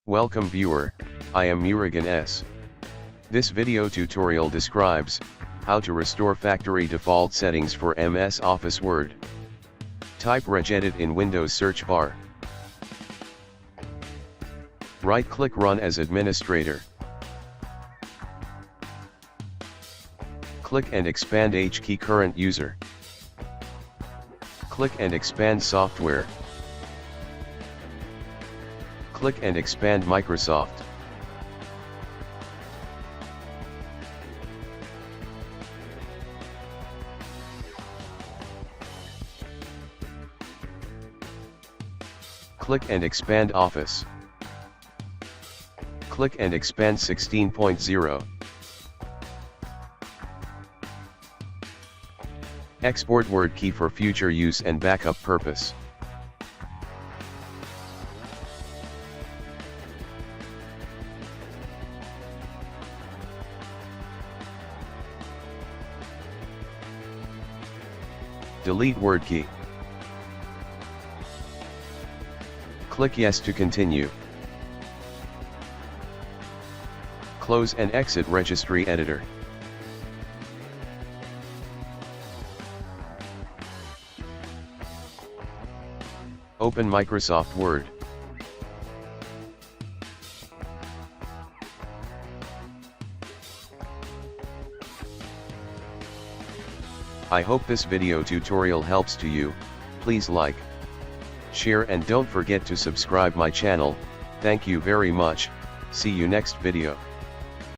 Welcome viewer, I am Murugan S. This video tutorial describes how to restore factory default settings for MS Office Word. Type regedit in Windows search bar. Right-click Run as administrator. Click and expand HKey current user. Click and expand software. Click and expand Microsoft. Click and expand Office. Click and expand 16.0. Export Word key for future use and backup purpose. Delete Word key. Click Yes to continue. Close and exit Registry Editor. Open Microsoft Word. I hope this video tutorial helps to you. Please like, share and don't forget to subscribe my channel. Thank you very much. See you next video.